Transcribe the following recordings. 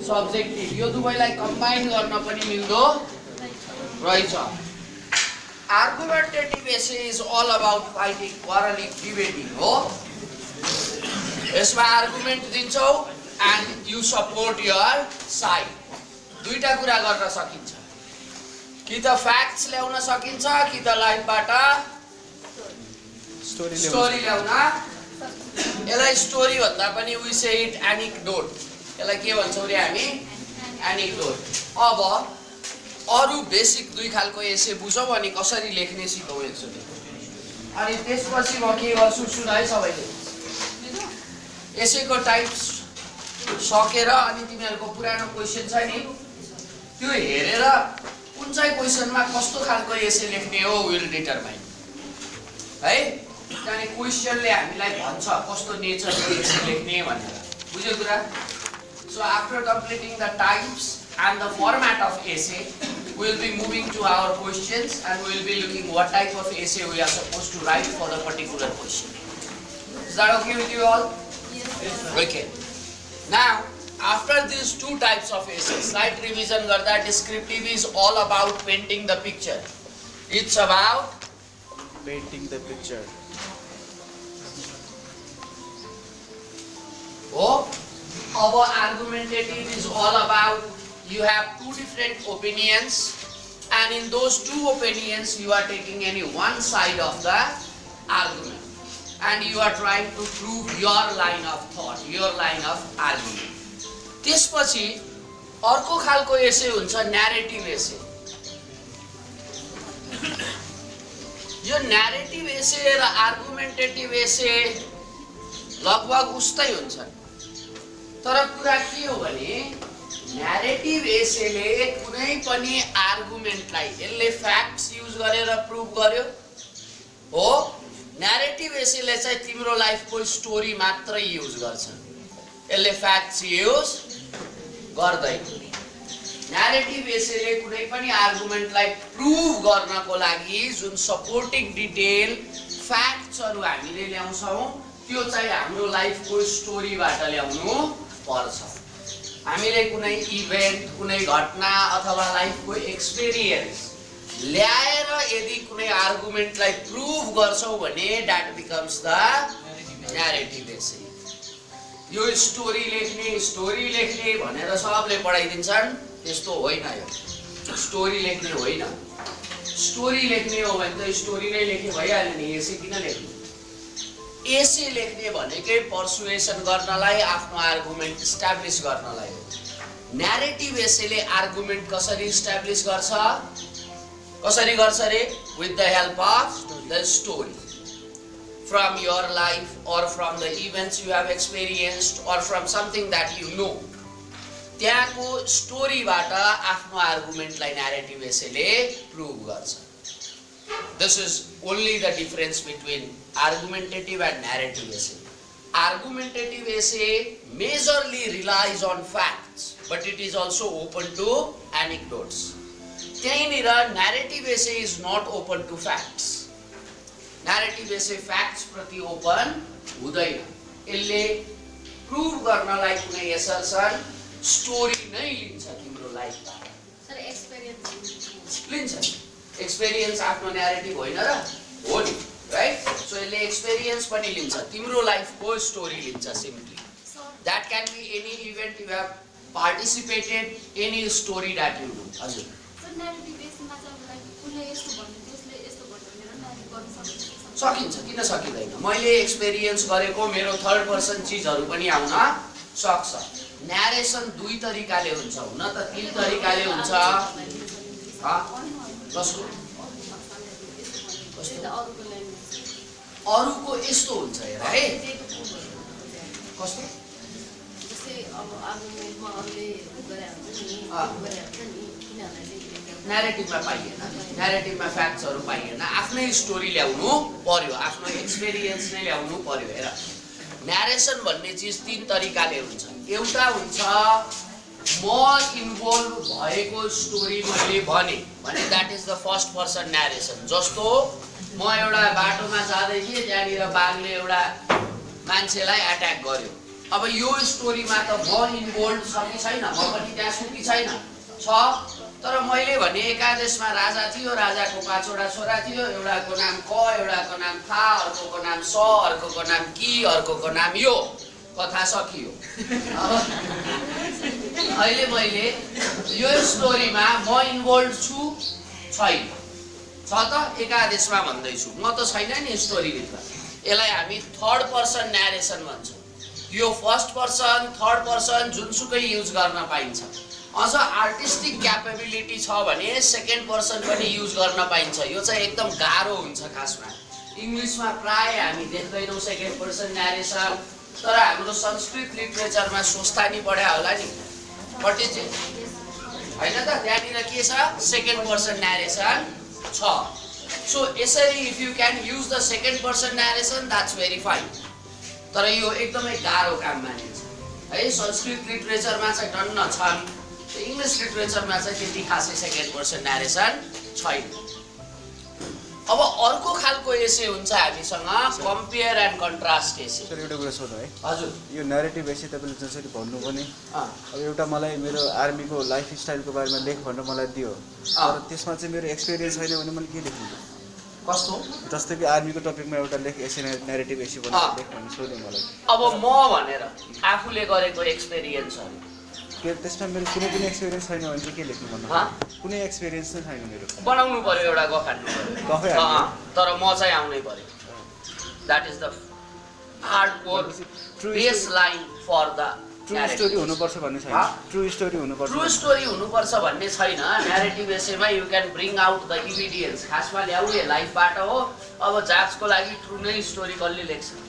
Subjective यो दुवैलाई combine गर्न पनि मिल्दो रहेछ। Argumentative essay is all about fighting, quarreling, debating हो। यसमा आर्गुमेन्ट दिन्छौ and you support your side. दुईटा कुरा गर्न सकिन्छ, कि त फ्याक्ट्स ल्याउन सकिन्छ कि त लाइफबाट स्टोरी ल्याउन। यसलाई स्टोरी भन्दा पनि वी से इट एनेक्डोट। यसलाई के भन्छौँ रे हामी? एनेक्डोट। अब अरू बेसिक दुई खालको एसे बुझौँ अनि कसरी लेख्ने सिकौँ एकचोटि। अनि त्यसपछि म के गर्छु सुन है सबैले। एसेको टाइप्स सकेर अनि तिमीहरूको पुरानो क्वेसन छ नि त्यो हेरेर कुन चाहिँ क्वेसनमा कस्तो खालको एसे लेख्ने हो विल डिटरमाइन है। त्यहाँदेखि क्वेसनले हामीलाई भन्छ कस्तो नेचरको एसे लेख्ने भनेर। बुझ्यो कुरा? So after completing the types and the format of essay, we will be moving to our questions and we will be looking what type of essay we are supposed to write for the particular question. Is that okay with you all? Yes. Okay. Now, after these two types of essays, slight revision garda, descriptive is all about painting the picture. It's about painting the picture. Oh. Our argumentative is all about you have two different opinions and in those two opinions you are taking any one side of the argument and you are trying to prove your line of thought, your line of argument. त्यसपछि अर्को खालको एसे हुन्छ narrative एसे। यो narrative एसे र argumentative एसे लगभग उस्तै हुन्छन्। तर कुरा के हो भने न्यारेटिभ एसेले कुनै पनि आर्गुमेन्टलाई यसले फ्याक्ट्स युज गरेर प्रुभ गर्यो हो। न्यारेटिभ एसेले चाहिँ तिम्रो लाइफको स्टोरी मात्रै युज गर्छ, यसले फ्याक्ट्स युज गर्दैन। न्यारेटिभ एसेले कुनै पनि आर्गुमेन्टलाई प्रुभ गर्नको लागि जुन सपोर्टिङ डिटेल फ्याक्ट्सहरू हामीले ल्याउँछौँ त्यो चाहिँ हाम्रो लाइफको स्टोरीबाट ल्याउनु पर्छ। हामीले कुनै इभेन्ट, कुनै घटना अथवा लाइफको एक्सपिरियन्स ल्याएर यदि कुनै आर्गुमेन्टलाई प्रुभ गर्छौँ भने द्याट बिकम्स द न्यारेटिभ एसे। यो स्टोरी लेख्ने भनेर सबले पढाइदिन्छन्, त्यस्तो होइन। यो स्टोरी लेख्ने होइन। स्टोरी लेख्ने हो भने त स्टोरी नै लेखे भइहाल्यो नि, एसे किन लेख्नु? एसे लेख्ने भनेकै पर्सुएसन गर्नलाई, आफ्नो आर्गुमेन्ट इस्टाब्लिस गर्नलाई हो। न्यारेटिभ एसेले आर्गुमेन्ट कसरी इस्टाब्लिस गर्छ? कसरी गर्छ रे? With the help of the story from your life or from the events you have experienced or from something that you know. त्यहाँको स्टोरीबाट आफ्नो आर्गुमेन्टलाई न्यारेटिभ एसेले प्रुभ गर्छ। This is only the difference between argumentative and narrative essay. Argumentative essay majorly relies on facts, but it is also open to anecdotes. त्यहीँनिर narrative essay is not open to facts. Narrative essay facts प्रति open हुँदैन। यसले prove गर्नलाई कुनै assertion story नै लिन्छ तिम्रो लाइफबाट। Sir experience लिन्छ। एक्सपिरियन्स आफ्नो न्यारेटिभ होइन र? हो नि, राइट? सो यसले एक्सपिरियन्स पनि लिन्छ, तिम्रो लाइफको स्टोरी लिन्छ simply. That can be any event you have participated, any story that you do. हजुर सकिन्छ, किन सकिँदैन? मैले एक्सपिरियन्स गरेको मेरो थर्ड पर्सन चिजहरू पनि आउन सक्छ। न्यारेसन दुई तरिकाले हुन्छ, हुन त तीन तरिकाले हुन्छ। कसको? अरूको यस्तो हुन्छ हेर है। कस्तो? न्यारेटिभमा पाइएन, न्यारेटिभमा फ्याक्ट्सहरू पाइएन, आफ्नै स्टोरी ल्याउनु पर्यो, आफ्नो एक्सपिरियन्स नै ल्याउनु पर्यो। हेर न्यारेसन भन्ने चिज तीन तरिकाले हुन्छ। एउटा हुन्छ म इन्भल्भ भएको स्टोरी मैले भने that is the first person narration. जस्तो म एउटा बाटोमा जाँदै थिएँ, त्यहाँनिर बाघले एउटा मान्छेलाई एट्याक गर्यो। अब यो स्टोरीमा त म इन्भल्भ छ कि छैन, म पनि त्यहाँ छु कि छैन, छ। तर मैले भने एकादेशमा राजा थियो, राजाको 5 वटा छोरा थियो, एउटाको नाम क, एउटाको नाम था, अर्कोको नाम स, अर्कोको नाम कि, अर्कोको नाम यो। कथा सकियो। अहिले मैले यो स्टोरीमा म इन्भल्भ छु छैन, छ त एकादेशमा भन्दैछु, म त छैन नि स्टोरीभित्र। यसलाई हामी थर्ड पर्सन न्यारेसन भन्छौँ। यो फर्स्ट पर्सन, थर्ड पर्सन जुनसुकै युज गर्न पाइन्छ। अझ आर्टिस्टिक क्यापेबिलिटी छ भने सेकेन्ड पर्सन पनि युज गर्न पाइन्छ। यो चाहिँ एकदम गाह्रो हुन्छ खासमा। इङ्ग्लिसमा प्राय हामी देख्दैनौँ सेकेन्ड पर्सन न्यारेसन, तर हाम्रो संस्कृत लिटरेचरमा स्वस्थानी पढ्या होला नि, पढ्दै होइन त? त्यहाँनिर के छ? सेकेन्ड पर्सन न्यारेसन छ। सो यसरी if you can use the second person narration that's very fine. तर यो एकदमै गाह्रो काम मानिन्छ है। संस्कृत लिटरेचरमा चाहिँ डन्न छन्, इङ्ग्लिस लिटरेचरमा चाहिँ त्यति खासै सेकेन्ड पर्सन न्यारेसन छैन। अब अर्को खालको एसे हुन्छ हामीसँग compare and contrast essay. Sir एउटा कुरा सोध्नु है। हजुर, यो न्यारेटिभ एसे तपाईँले जसरी भन्नु पनि, अब एउटा मलाई मेरो आर्मीको लाइफ स्टाइलको बारेमा लेख भनेर मलाई दियो, तर त्यसमा चाहिँ मेरो एक्सपिरियन्स छैन भने मैले के लेख्नु? कस्तो? जस्तै कि आर्मीको टपिकमा एउटा लेख एसे न्यारेटिभ एसे भनेर लेख भन्ने सोध्यो मलाई। अब म भनेर आफूले गरेको एक्सपिरियन्सहरू के त्यसमा मेरो कुनै पनि एक्सपिरियन्स छैन भने चाहिँ के लेख्नु भन्नु? कुनै एक्सपिरियन्स नै छैन मेरो। बनाउनु पर्यो, एउटा गफान्नु पर्यो, तर म चाहिँ आउनै पर्यो। That is the hardcore base line for the true story हुनुपर्छ भन्ने छैन। ट्रु स्टोरी हुनुपर्छ, ट्रु स्टोरी हुनुपर्छ भन्ने छैन। न्यारेटिभ एसेमा you can bring out the evidence. खासमा ल्याउने लाइफबाट हो। अब जाँचको लागि ट्रु नै स्टोरी कसले लेख्छ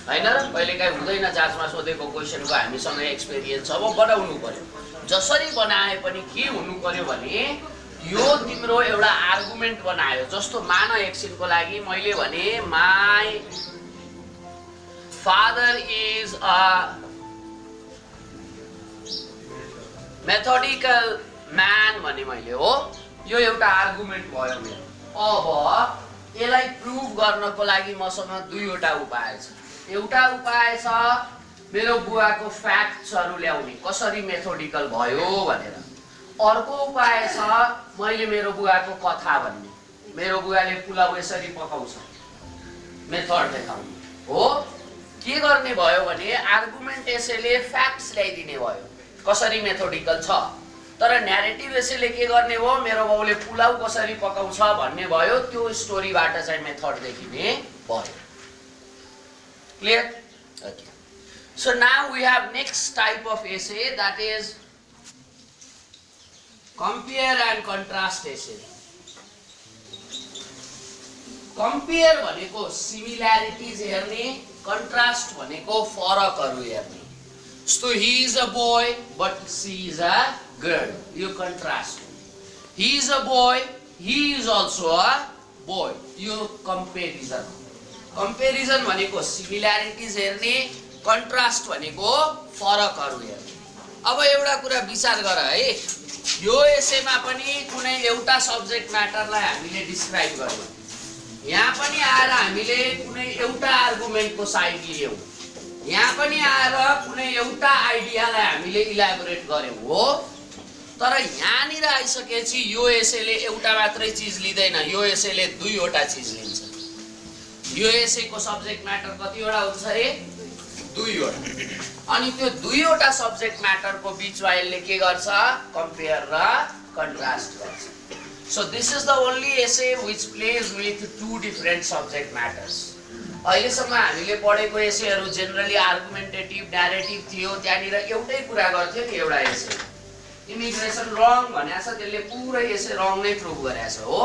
होइन र? कहिलेकाहीँ हुँदैन जाँचमा सोधेको क्वेसनको हामीसँग एक्सपिरियन्स। अब बनाउनु पर्यो। जसरी बनाए पनि के हुनु पर्यो भने यो तिम्रो एउटा आर्गुमेन्ट बनायो। जस्तो मान एकछिनको लागि मैले भने my father is a methodical man भने मैले, हो यो एउटा आर्गुमेन्ट भयो मेरो। अब यसलाई प्रुभ गर्नको लागि मसँग दुईवटा उपाय छ। एउटा उपाय छ मेरो बुवाको फ्याक्ट्सहरू ल्याउने, कसरी मेथोडिकल भयो भनेर। अर्को उपाय छ मैले मेरो बुवाको कथा भन्ने, मेरो बुवाले पुलाउ यसरी पकाउँछ, मेथड देखाउने हो। के गर्ने भयो भने आर्गुमेन्ट एसेले फ्याक्ट्स ल्याइदिने भयो कसरी मेथोडिकल छ। तर न्यारेटिभ एसेले के गर्ने हो, मेरो बाउले पुलाउ कसरी पकाउँछ भन्ने भयो। त्यो स्टोरीबाट चाहिँ मेथड देखिने भयो। Clear? Okay. So now we have next type of essay, that is compare and contrast essay. Compare भनेको similarities हेर्ने, contrast भनेको फरकहरू हेर्ने। So he is a boy but she is a girl. यो contrast. He is a boy, he is also a boy. यो comparison. Comparison भनेको similarities हेर्ने, contrast भनेको फरकहरू हेर्ने। अब एउटा कुरा विचार गर है, यो एसेमा पनि कुनै एउटा सब्जेक्ट म्याटरलाई हामीले डिस्क्राइब गर्यौँ, यहाँ पनि आएर हामीले कुनै एउटा आर्गुमेन्टको साइड लियौँ, यहाँ पनि आएर कुनै एउटा आइडियालाई हामीले इलाबोरेट गर्यौँ, हो। तर यहाँनिर आइसकेपछि यो एसेले एउटा मात्रै चिज लिँदैन, यो एसेले दुईवटा चिज लिन्छ। यो एसेको सब्जेक्ट म्याटर कतिवटा हुन्छ रे? दुईवटा। अनि त्यो दुईवटा सब्जेक्ट म्याटरको बिचमा यसले के गर्छ? कम्पेयर र कन्ट्रास्ट गर्छ। So this is the only essay which plays with two different subject matters. अहिलेसम्म हामीले पढेको एसेहरू जेनरली आर्गुमेन्टेटिभ न्यारेटिभ थियो, त्यहाँनिर एउटै कुरा गर्थ्यो नि एउटा एसे। इमिग्रेसन रङ भनेको छ, त्यसले पुरै एसे रङ नै प्रुभ गरेछ, हो।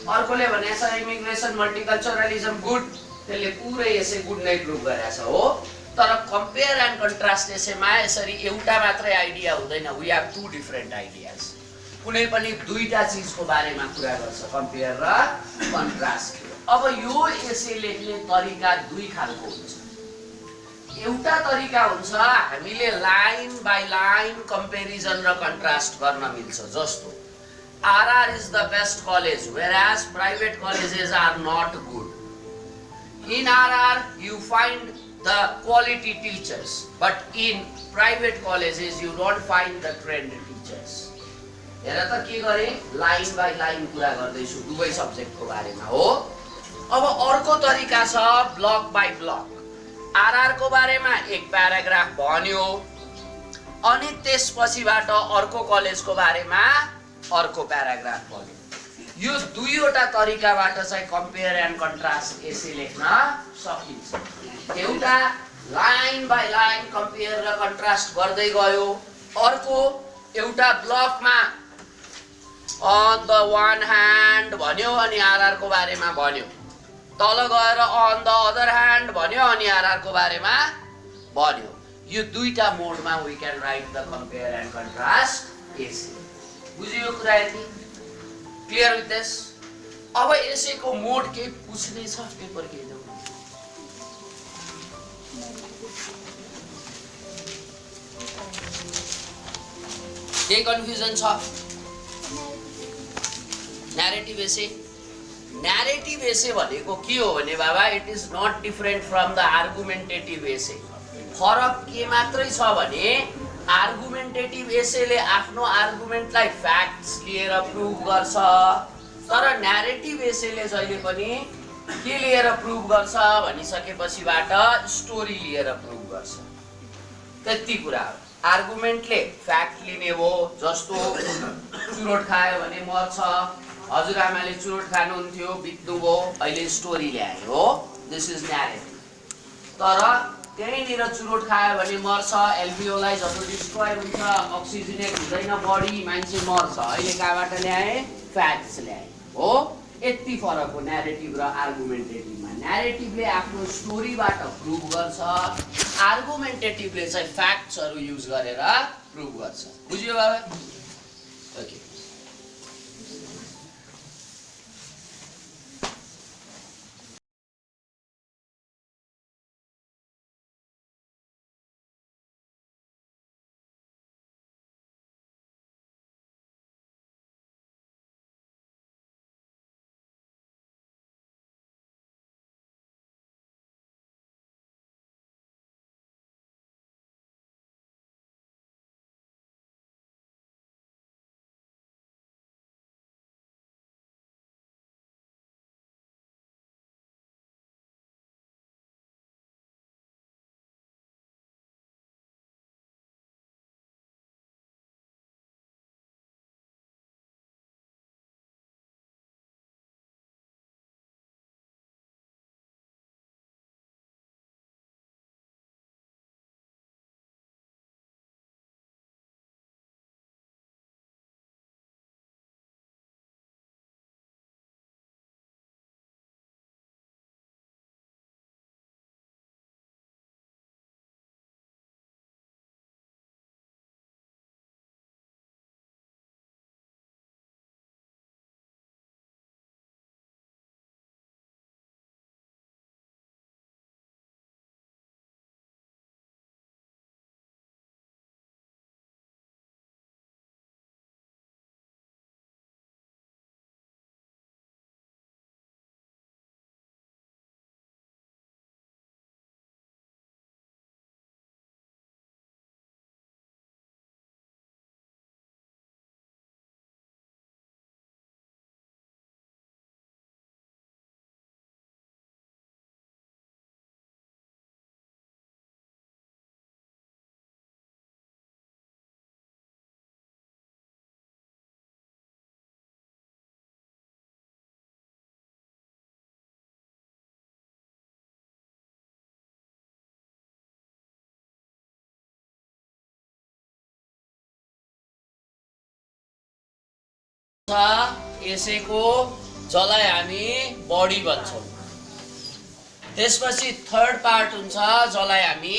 अर्कोले भनेको छ इमिग्रेसन मल्टिकल्चरलिजम गुड, त्यसले पुरै एसे गुड नै प्रुभ गरेछ, हो। तर कम्पेयर एन्ड कन्ट्रास्ट एसेमा यसरी एउटा मात्रै आइडिया हुँदैन, we have two different ideas. कुनै पनि दुईटा चिजको बारेमा कुरा गर्छ, कम्पेयर र कन्ट्रास्ट। अब यो एसे लेख्ने तरिका दुई खालको हुन्छ। एउटा तरिका हुन्छ हामीले लाइन बाई लाइन कम्पेरिजन र कन्ट्रास्ट गर्न मिल्छ। जस्तो RR is the best college, whereas private colleges are not good. In RR, you find the quality teachers, but in private colleges, you don't find the trained teachers. हेर त के गरे line by line कुरा गर्दैछु दुवै सब्जेक्टको बारेमा हो। अब अर्को तरिका छ ब्लक बाई ब्लक। RR को बारेमा एक प्याराग्राफ भन्यो, अनि त्यसपछिबाट अर्को कलेजको बारेमा अर्को प्याराग्राफ भन्यो। यो दुईवटा तरिकाबाट चाहिँ कम्पेयर एन्ड कन्ट्रास्ट एसे लेख्न सकिन्छ। एउटा लाइन बाई लाइन कम्पेयर र कन्ट्रास्ट गर्दै गयो, अर्को एउटा ब्लकमा अन द वान ह्यान्ड भन्यो अनि RR को बारेमा भन्यो, तल गएर अन द अदर ह्यान्ड भन्यो अनि RR को बारेमा भन्यो। यो दुईटा मोडमा we can write the compare and contrast essay. बुझियो कुरा यति? Clear with this? अब एसेको मोड के पूछ्ने छ पेपर के देऊ? के कन्फ्युजन छ? न्यारेटिभ एसे। न्यारेटिभ एसे भनेको के हो भने बाबा, it is not different from the argumentative essay. फरक के मात्रै छ भने आर्गुमेन्टेटिभ एसेले आफ्नो आर्गुमेन्टलाई फ्याक्ट्स लिएर प्रुभ गर्छ, तर न्यारेटिभ एसेले जहिले पनि के लिएर प्रुभ गर्छ भनिसकेपछिबाट स्टोरी लिएर प्रुभ गर्छ। त्यति कुरा हो। आर्गुमेन्टले फ्याक्ट लिने हो, जस्तो चुरोट खायो भने मर्छ, हजुरआमाले चुरोट खानुहुन्थ्यो बित्नुभयो, अहिले स्टोरी ल्यायो, दिस इज न्यारेटिभ। तर त्यहीँनिर चुरोट खायो भने मर्छ, एल्भियोलाई जब डिस्ट्रोय हुन्छ, अक्सिजनेट हुँदैन बडी, मान्छे मर्छ, अहिले कहाँबाट ल्याए? फ्याक्ट्स ल्याए हो। यति फरक हो न्यारेटिभ र आर्गुमेन्टेटिभमा। न्यारेटिभले आफ्नो स्टोरीबाट प्रुभ गर्छ, आर्गुमेन्टेटिभले चाहिँ फ्याक्ट्सहरू युज गरेर प्रुभ गर्छ। बुझ्यो बाबा? ओके। एसेको जसलाई हामी बडी भन्छौँ। त्यसपछि थर्ड पार्ट हुन्छ जसलाई हामी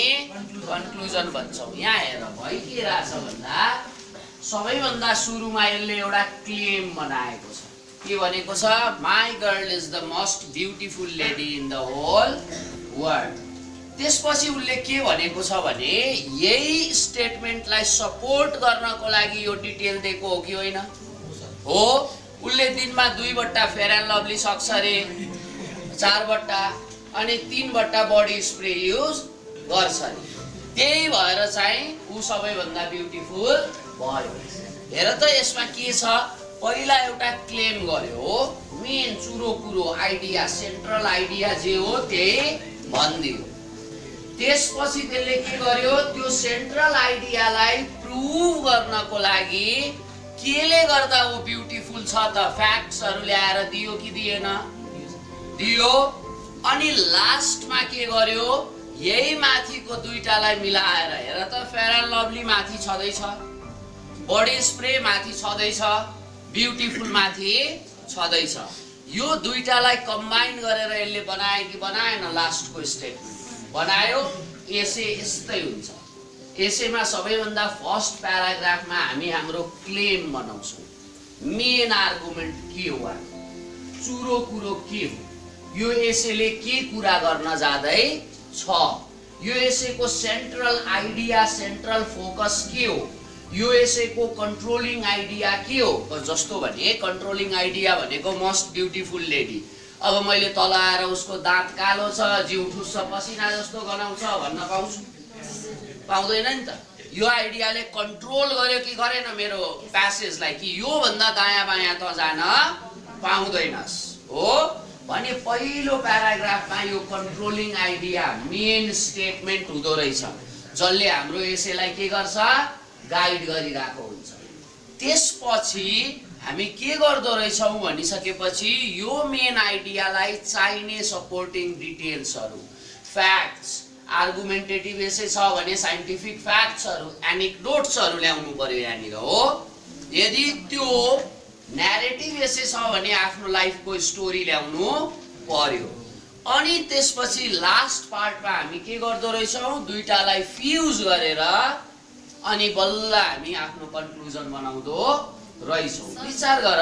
कन्क्लुजन भन्छौँ। यहाँ हेर भइ के रहेछ भन्दा सबैभन्दा सुरुमा यसले एउटा क्लेम बनाएको छ। के भनेको छ? My girl is the most beautiful lady in the whole world. त्यसपछि उसले के भनेको छ भने यही स्टेटमेन्टलाई सपोर्ट गर्नको लागि यो डिटेल दिएको हो कि होइन? हो उसले दिनमा 2 बट्टा फेयर एन्ड लभली सक्छ अरे, 4 बट्टा अनि 3 बट्टा बडी स्प्रे युज गर्छ अरे। त्यही भएर चाहिँ ऊ सबैभन्दा ब्युटिफुल भयो। हेर त यसमा के छ, पहिला एउटा क्लेम गर्यो हो, मेन चुरो कुरो आइडिया, सेन्ट्रल आइडिया जे हो त्यही भनिदियो। त्यसपछि त्यसले के गर्यो, त्यो सेन्ट्रल आइडियालाई प्रुभ गर्नको लागि केले गर्दा ऊ ब्युटिफुल छ त फ्याक्ट्सहरु ल्याएर दियो कि दिएन, दियो। अनि लास्टमा के गर्यो, यही माथिको दुईटालाई मिलाएर, हेर त फेयर एन्ड लभली माथि छँदैछ, बडी स्प्रे माथि छँदैछ, ब्युटिफुल माथि छँदैछ, यो दुईटालाई कम्बाइन गरेर यसले बनायो कि बनाएन, लास्टको स्टेटमेन्ट बनायो। एसे यस्तै हुन्छ। एसेमा सबैभन्दा फर्स्ट प्याराग्राफमा हामी हाम्रो क्लेम बनाउँछौँ, मेन आर्गुमेन्ट के हो, चुरो कुरो के हो, यो एसेले के कुरा गर्न जाँदै छ, यो एसेको सेन्ट्रल आइडिया, सेन्ट्रल फोकस के हो, यो एसेको कन्ट्रोलिङ आइडिया के हो। जस्तो भने कन्ट्रोलिङ आइडिया भनेको मोस्ट ब्युटिफुल लेडी, अब मैले तल आएर उसको दाँत कालो छ, जिउ ठुस्छ, पसिना जस्तो गनाउँछ भन्न पाउँछु, पाउँदैन नि त। यो आइडियाले कन्ट्रोल गर्यो कि गरेन मेरो प्यासेजलाई, कि यो भन्दा दायाँ बायाँ त जान पाउँदैनस् हो भने पहिलो प्याराग्राफमा यो कन्ट्रोलिङ आइडिया मेन स्टेटमेन्ट हुँदो रहेछ, जसले हाम्रो एसेलाई के गर्छ, गाइड गरिरहेको हुन्छ। त्यसपछि हामी के गर्दो रहेछौँ भनिसकेपछि यो मेन आइडियालाई चाहिने सपोर्टिङ डिटेल्सहरू, फ्याक्ट्स, आर्गुमेन्टेटिभ एसे छ भने साइन्टिफिक फ्याक्ट्सहरू, एनेक्डोट्सहरू ल्याउनु पर्यो यहाँनिर हो। यदि त्यो न्यारेटिभ एसे छ भने आफ्नो लाइफको स्टोरी ल्याउनु पर्यो। अनि त्यसपछि लास्ट पार्टमा हामी के गर्दो रहेछौँ, दुईटालाई फ्युज गरेर अनि बल्ल हामी आफ्नो कन्क्लुजन बनाउँदो रहेछौँ। विचार गर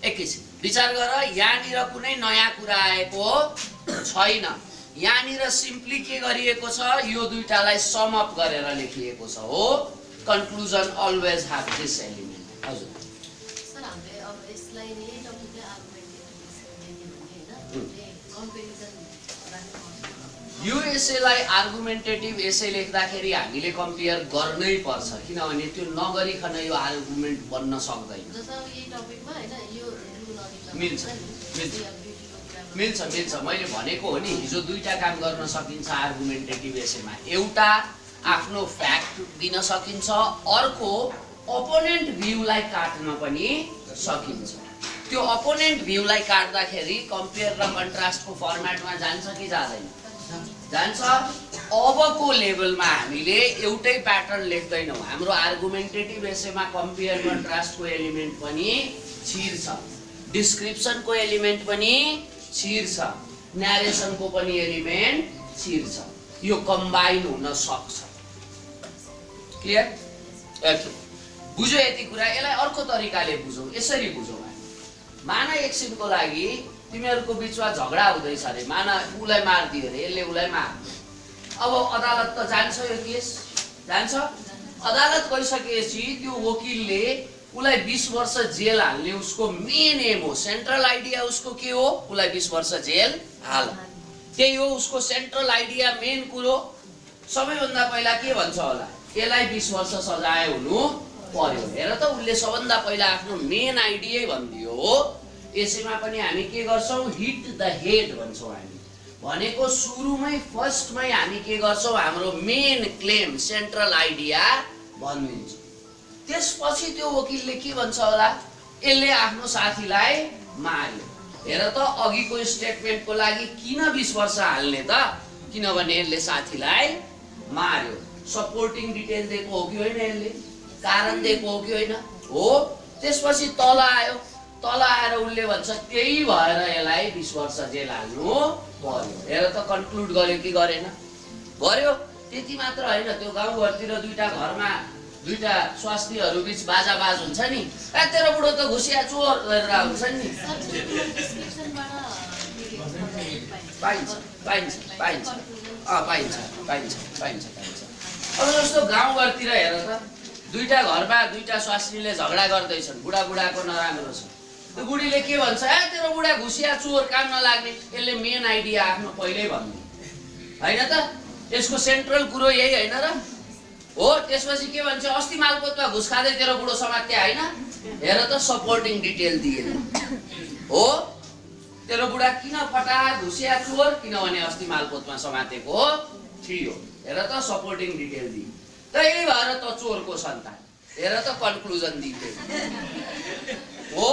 एकैछिन विचार गर, यहाँनिर कुनै नयाँ कुरा आएको छैन, यहाँनिर सिम्पली के गरिएको छ, यो दुईटालाई सम अप गरेर लेखिएको छ हो। Conclusion always have this element. हजुर सर, हामीले अब यसलाई नै टपिकले आर्गुमेन्टेटिभ भने हैन, कम्पेरिजन राख्नु। यो एसेलाई आर्गुमेन्टेटिभ एसे लेख्दाखेरि हामीले कम्पेयर गर्नै पर्छ, किनभने त्यो नगरिकन यो आर्गुमेन्ट बन्न सक्दैन। जस्तो अब यही टपिकमा हैन, यो रुल अडिट मिल्छ मैले भनेको हो नि, हिजो दुईटा काम गर्न सकिन्छ आर्गुमेन्टेटिभ एसेमा, एउटा आफ्नो फ्याक्ट दिन सकिन्छ, अर्को अपोनेन्ट भ्यूलाई काट्न पनि सकिन्छ। त्यो अपोनेन्ट भ्यूलाई काट्दाखेरि कम्पेयर र कन्ट्रास्टको फर्मेटमा जान्छ कि जाँदैन, जान्छ। अबको लेभलमा हामीले एउटै प्याटर्न लेख्दैनौँ, हाम्रो आर्गुमेन्टेटिभ एसेमा कम्पेयर कन्ट्रास्टको एलिमेन्ट पनि छिर्छ, डिस्क्रिप्सनको एलिमेन्ट पनि छिर्छ, न्यारेसनको पनि एलिमेन्ट छिर्छ, यो कम्बाइन हुन सक्छ। क्लियर? ओके, बुझ्यो यति कुरा। यसलाई अर्को तरिकाले बुझौँ, यसरी बुझौँ। मान एकछिनको लागि तिमीहरूको बिचमा झगडा हुँदैछ अरे, मान उसलाई मारिदियो अरे, यसले उसलाई मारिदियो, अब अदालत त जान्छ, यो केस जान्छ। अदालत गइसकेपछि त्यो वकिलले उसलाई 20 वर्ष जेल हाल्ने उसको मेन एम हो, सेन्ट्रल आइडिया उसको के हो, उसलाई 20 वर्ष जेल हाल, त्यही हो उसको सेन्ट्रल आइडिया, मेन कुरो। सबैभन्दा पहिला के भन्छ होला, यसलाई 20 वर्ष सजाय हुनु पर्यो। हेर त, उसले सबभन्दा पहिला आफ्नो मेन आइडिया भनिदियो हो। यसैमा पनि हामी के गर्छौँ, हिट द हेड भन्छौँ हामी, भनेको सुरुमै फर्स्टमै हामी के गर्छौँ, हाम्रो मेन क्लेम, सेन्ट्रल आइडिया भनिदिन्छौँ। त्यसपछि त्यो वकिलले के भन्छ होला, यसले आफ्नो साथीलाई मार्यो। हेर त, अघिको स्टेटमेन्टको लागि किन 20 वर्ष हाल्ने त, किनभने यसले साथीलाई मार्यो। सपोर्टिङ डिटेल दिएको हो कि होइन, यसले कारण दिएको हो कि होइन, हो। त्यसपछि तल आयो, तल आएर उसले भन्छ त्यही भएर यसलाई 20 वर्ष जेल हाल्नु पर्यो। हेर त, कन्क्लुड गर्यो कि गरेन, गर्यो। त्यति मात्र होइन, त्यो गाउँघरतिर दुईटा घरमा दुईटा स्वास्नीहरू बीच बाजाबाज हुन्छ नि, तेरो बुढो त घुसिया चोर गरेर हुन्छ नि, पाइन्छ पाइन्छ पाइन्छ पाइन्छ पाइन्छ पाइन्छ पाइन्छ। अब जस्तो गाउँघरतिर हेर त, दुईटा घरमा दुईटा स्वास्नीले झगडा गर्दैछन्, बुढाको नराम्रो छ। त्यो बुढीले के भन्छ, तेरो बुढा घुसिया चोर, काम नलाग्ने। यसले मेन आइडिया आफ्नो पहिल्यै भन्ने होइन त, यसको सेन्ट्रल कुरो यही होइन र हो। त्यसपछि के भन्छ, अस्ति मालपोतमा घुस खाँदै तेरो बुढो समात्या होइन, हेर त सपोर्टिङ डिटेल दिएन हो। तेरो बुढा किन फटाहा घुसिया चोर, किनभने अस्ति मालपोतमा समातेको थियो, हेर त सपोर्टिङ डिटेल दिए। त्यही भएर त चोरको सन्तान, हेर त कन्क्लुजन दिए हो।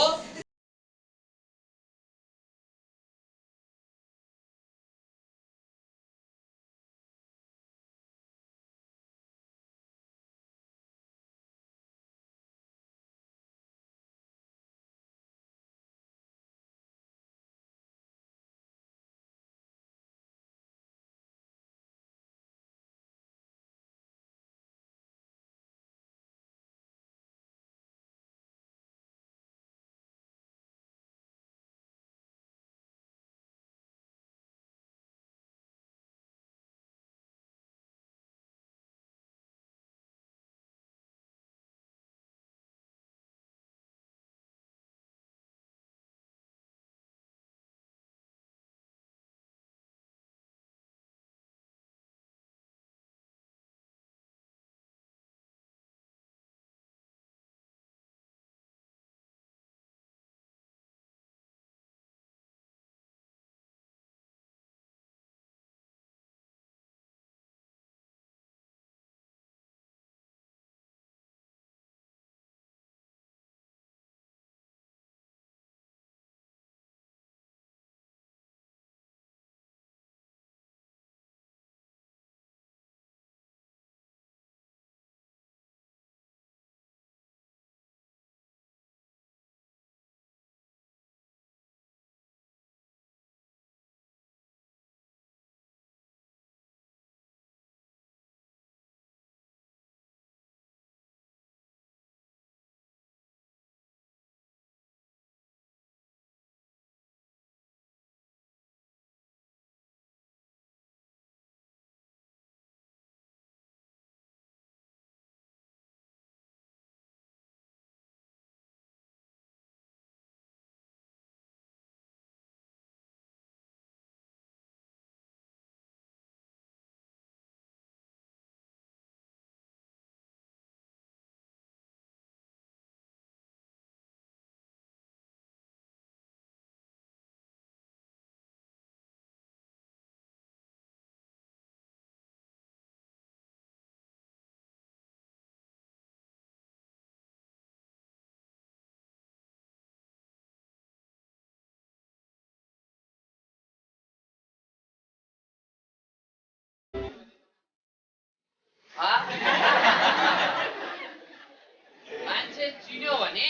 मान्छे चिन्यो भने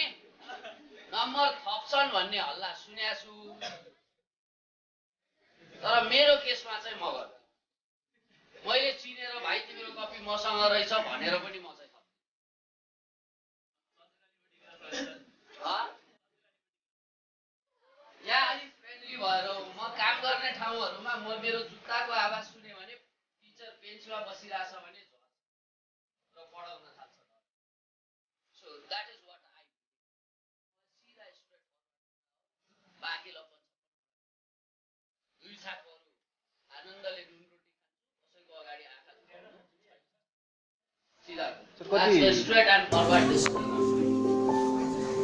नम्बर थप्छन् भन्ने हल्ला सुनेको छु, तर मेरो केसमा चाहिँ म गर्दिनँ। मैले चिनेर भाइ तिम्रो कपी मसँग रहेछ भनेर पनि म चाहिँ यहाँ अलिक फ्रेन्डली भएर म काम गर्ने ठाउँहरूमा म मेरो जुत्ताको आवाज सुने भने टिचर बेन्चमा बसिरहेछ भने र पढाउन थाल्छ। So that is what I सिधा स्ट्रेट बाँकी लपन दुई छाकहरू आनन्दले नुन रोटी खान्छु, कसैको अगाडि आँखा झुकाउनु सिधा स्ट्रेट एन्ड फरवर्ड डिसिप्लिन।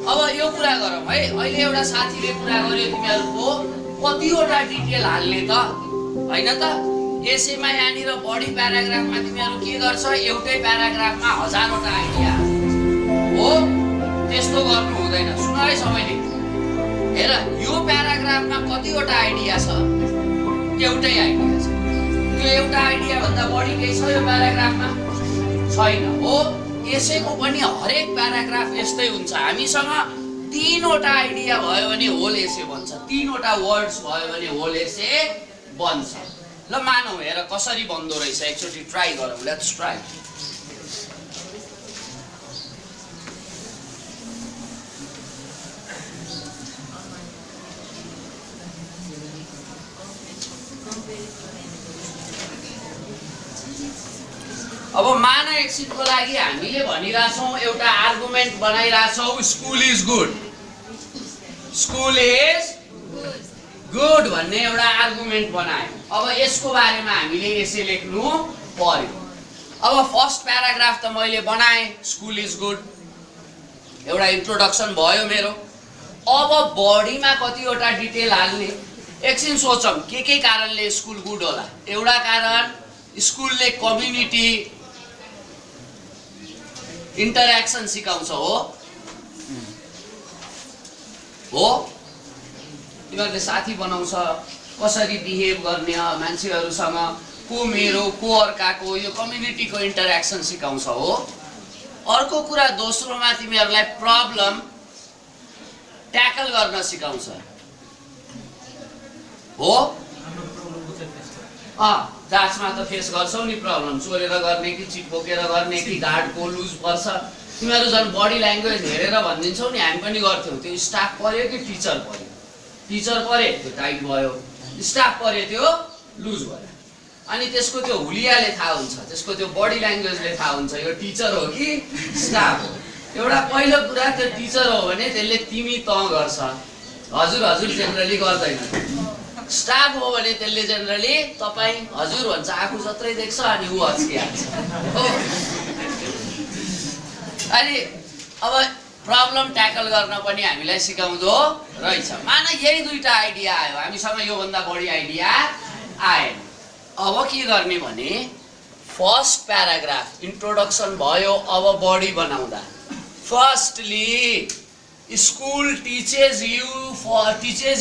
अब यो कुरा गरौँ है, अहिले एउटा साथीले कुरा गर्यो तिमीहरूको कतिवटा डिटेल हाल्ने त होइन त। एसेमा यहाँनिर बढी प्याराग्राफमा तिमीहरू के गर्छ, एउटै प्याराग्राफमा हजारवटा आइडिया हो, त्यस्तो गर्नु हुँदैन। सुन है सबैले, हेर यो प्याराग्राफमा कतिवटा आइडिया छ, एउटै आइडिया छ। त्यो एउटा आइडिया भन्दा बढी केही छ यो प्याराग्राफमा छैन हो। यसैको पनि हरेक प्याराग्राफ यस्तै हुन्छ। हामीसँग 3वटा आइडिया भयो भने होल एसे बन्छ, 3वटा वर्ड्स भयो भने होल एसे बन्छ। ल मानौ, हेर कसरी बन्दो रहेछ, एकचोटि ट्राई गरौँ। Let's try. अब मान एकछिनको लागि हामीले भनिरहेछौँ एउटा आर्गुमेन्ट बनाइरहेछौँ school is good, school is good भन्ने एउटा आर्गुमेन्ट बनायौँ। अब यसको बारेमा हामीले यसै लेख्नु पर्यो। अब फर्स्ट प्याराग्राफ त मैले बनाएँ, स्कुल इज गुड, एउटा इन्ट्रोडक्सन भयो मेरो। अब बडीमा कतिवटा डिटेल हाल्ने, एकछिन सोचौँ के कारणले स्कुल गुड होला। एउटा कारण स्कुलले कम्युनिटी इन्टरेक्सन सिकाउँछ, हो तिमीहरूले साथी बनाउँछ, कसरी बिहेभ गर्ने मान्छेहरूसँग, को मेरो को अर्काको, यो कम्युनिटीको इन्टरेक्सन सिकाउँछ, हो। अर्को कुरा दोस्रोमा तिमीहरूलाई प्रब्लम ट्याकल गर्न सिकाउँछ, हो। जाँचमा त फेस गर्छौ नि प्रब्लम, चोरेर गर्ने कि चिट बोकेर गर्ने कि गार्डको लुज पर्छ। तिमीहरू झन् बडी ल्याङ्ग्वेज हेरेर भनिदिन्छौ नि, हामी पनि गर्थ्यौँ। त्यो स्टाफ पर्यो कि टिचर पर्यो, टिचर पर्यो त्यो टाइट भयो, स्टाफ पर्यो त्यो लुज भयो। अनि त्यसको त्यो हुलियाले थाहा हुन्छ, त्यसको त्यो बडी ल्याङ्ग्वेजले थाहा हुन्छ यो टिचर हो कि स्टाफ हो। एउटा पहिलो कुरा त्यो टिचर हो भने त्यसले तिमी त गर्छ, हजुर हजुर जेनरली गर्दैन। स्टाफ हो भने त्यसले जेनरली तपाईँ हजुर भन्छ, आफू जत्रै देख्छ अनि ऊ हच्किहाल्छ। अनि अब प्रब्लम ट्याकल गर्न पनि हामीलाई सिकाउँदो रहेछ। मान यही दुईटा आइडिया आयो, हामीसँग योभन्दा बढी आइडिया आएन। अब के गर्ने भने फर्स्ट प्याराग्राफ इन्ट्रोडक्सन भयो। अब बडी बनाउँदा firstly school teaches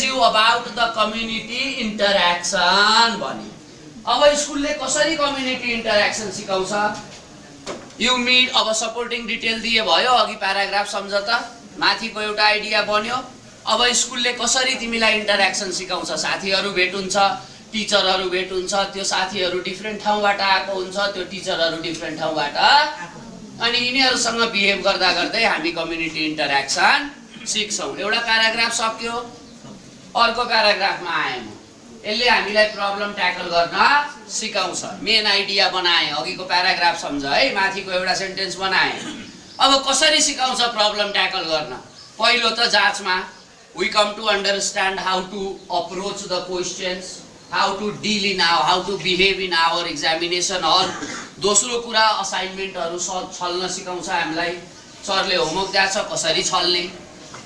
you about the community interaction भन्यो। अब स्कुलले कसरी कम्युनिटी इन्टरेक्सन सिकाउँछ, यु मिट। अब सपोर्टिङ डिटेल दिए भयो, अघि प्याराग्राफ सम्झ त, माथिको एउटा आइडिया बन्यो। अब स्कुलले कसरी तिमीलाई इन्टरेक्सन सिकाउँछ, साथीहरू भेट हुन्छ, टिचरहरू भेट हुन्छ, त्यो साथीहरू डिफ्रेन्ट ठाउँबाट आएको हुन्छ, त्यो टिचरहरू डिफ्रेन्ट ठाउँबाट, अनि यिनीहरूसँग बिहेभ गर्दा गर्दै हामी कम्युनिटी इन्टरेक्सन सिक्छौँ। एउटा प्याराग्राफ सक्यो, अर्को प्याराग्राफमा आएँ म। यसले हामीलाई प्रब्लम ट्याकल गर्न सिकाउँछ। मेन आइडिया बनाएँ, अघिको प्याराग्राफ सम्झ है, माथिको एउटा सेन्टेन्स बनाएँ। अब कसरी सिकाउँछ प्रब्लम ट्याकल गर्न? पहिलो त जाँचमा we come to understand how to approach the questions, how to deal in how to behave in our examination hall. दोस्रो कुरा असाइनमेन्टहरू छल्न सिकाउँछ हामीलाई। सरले होमवर्क दिएको छ कसरी छल्ने,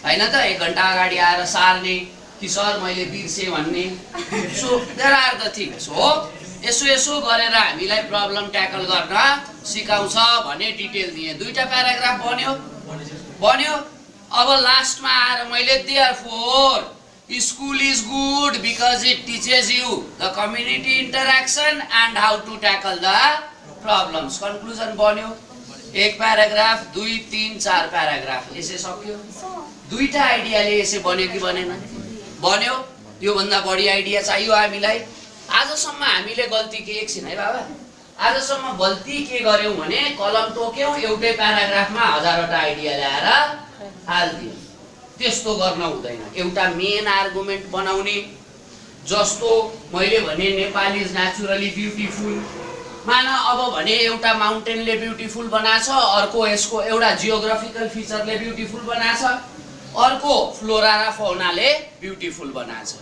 होइन त, 1 घन्टा अगाडि आएर सार्ने कि सर मैले बिर्सेँ भन्ने। So there are the things, हो। यसो गरेर हामीलाई प्रब्लम ट्याकल गर्न सिकाउँछ भने डिटेल दिएँ। दुईटा प्याराग्राफ बन्यो। अब लास्टमा आएर मैले therefore school is good because it teaches you the community interaction and how to tackle the problems. Conclusion बन्यो। 1 प्याराग्राफ, 2, 3, 4 प्याराग्राफ, यसै सक्यो। दुईटा आइडियाले यसै बन्यो कि बनेन? बन्यो। योभन्दा बढी आइडिया चाहियो हामीलाई। आजसम्म हामीले गल्ती के, एकछिन है बाबा, आजसम्म गल्ती के गर्यौँ भने कलम टोक्यौँ, एउटै प्याराग्राफमा हजारवटा आइडिया ल्याएर हालिदियौँ। त्यस्तो गर्न हुँदैन। एउटा मेन आर्गुमेन्ट बनाउने, जस्तो मैले भने नेपाल इज नेचुरली ब्युटिफुल। मान अब भने एउटा माउन्टेनले ब्युटिफुल बनाछ, अर्को यसको एउटा जियोग्राफिकल फिचरले ब्युटिफुल बनाछ, अर्को फ्लोरा र फौनाले ब्युटिफुल बनाछ।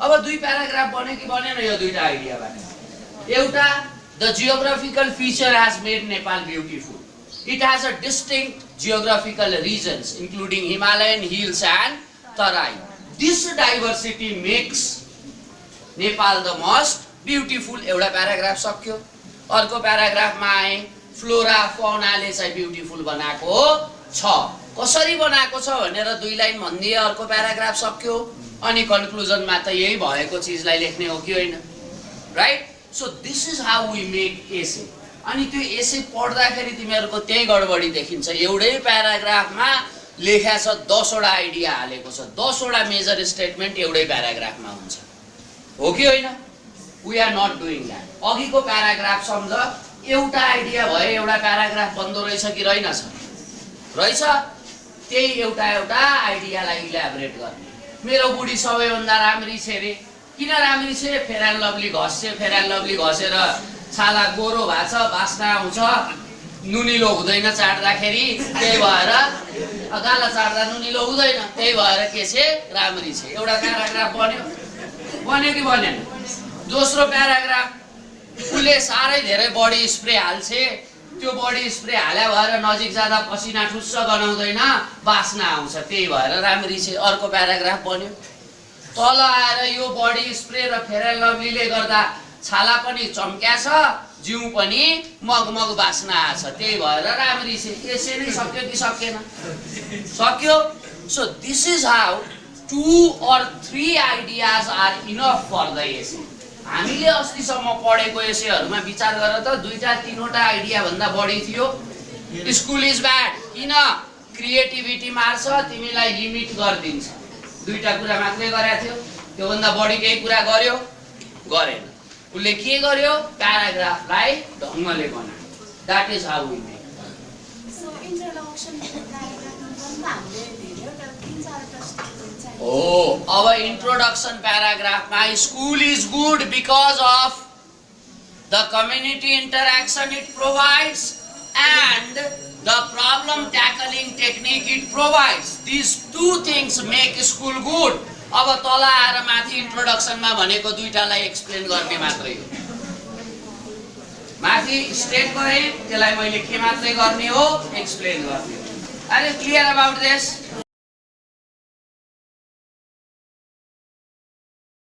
अब 2 प्याराग्राफ बन्यो कि बनेन यो दुईटा आइडियाबाट? एउटा, the geographical feature has made Nepal beautiful. It has a distinct geographical regions including Himalayan hills and Tarai. This diversity makes Nepal the most beautiful. एउटा प्याराग्राफ सक्यो। अर्को प्याराग्राफमा आए, फ्लोरा फौनाले चाहिँ ब्युटिफुल बनाएको छ, कसरी बनाएको छ भनेर 2 लाइन भनिदिए, अर्को प्याराग्राफ सक्यो। अनि कन्क्लुजनमा त यही भएको चिजलाई लेख्ने हो कि होइन, right? So this is how we make essay. अनि त्यो एसे पढ्दाखेरि तिमीहरूको त्यही गडबडी देखिन्छ। एउटै प्याराग्राफमा लेखा छ 10 वटा आइडिया हालेको छ, 10 वटा मेजर स्टेटमेन्ट एउटै प्याराग्राफमा हुन्छ, हो कि होइन? We are not doing that. अघिको प्याराग्राफ सम्झ, एउटा आइडिया भए एउटा प्याराग्राफ बन्दो रहेछ कि रहेनछ? रहेछ। त्यही एउटा आइडियालाई इल्याबोरेट गर्ने। मेरो बुढी सबैभन्दा राम्री छ रे। किन राम्री छ? फेयर एन्ड लभली घस्छ, फेयर एन्ड लभली घसेर छाला गोरो भएको छ, बास्ना आउँछ, नुनिलो हुँदैन चाट्दाखेरि, त्यही भएर गाला चाट्दा नुनिलो हुँदैन, त्यही भएर के छ राम्री छ। एउटा प्याराग्राफ बन्यो कि बनेन? दोस्रो प्याराग्राफ उसले साह्रै धेरै बडी स्प्रे हाल्छ, त्यो बडी स्प्रे हाल्या भएर नजिक जाँदा पसिना ठुस्स गनाउँदैन, बास्ना आउँछ, त्यही भएर राम्री छ। अर्को प्याराग्राफ बन्यो, तल आएर यो बडी स्प्रे र फेयर एन्ड लभलीले गर्दा छाला पनि चम्क्या छ, जिउ पनि मगमग बास्ना आछ, त्यही भएर राम्री छ। यसै नै सक्यो कि सकेन? सक्यो। So this is how 2 or 3 ideas are enough for the essay. हामीले अस्तिसम्म पढेको एसेहरूमा विचार गरेर त 2-3वटा आइडिया भन्दा बढी थियो। स्कुल इज ब्याड, किन? क्रिएटिभिटी मार्छ, तिमीलाई लिमिट गरिदिन्छ। 2टा कुरा मात्रै गरेको थियो, त्योभन्दा बढी केही कुरा गर्यो गरेन। उसले के गर्यो? प्याराग्राफलाई ढङ्गले बनायो। That is how we make. अब इन्ट्रोडक्सन प्याराग्राफमा school is good because of the community interaction it provides and the problem tackling technique it provides. This 2 things make school good. अब तल आएर माथि इन्ट्रोडक्सनमा भनेको 2टालाई एक्सप्लेन गर्ने मात्रै हो। माथि स्टेट गरेँ, त्यसलाई मैले के मात्रै गर्ने हो? एक्सप्लेन गर्ने हो। Are you clear about this?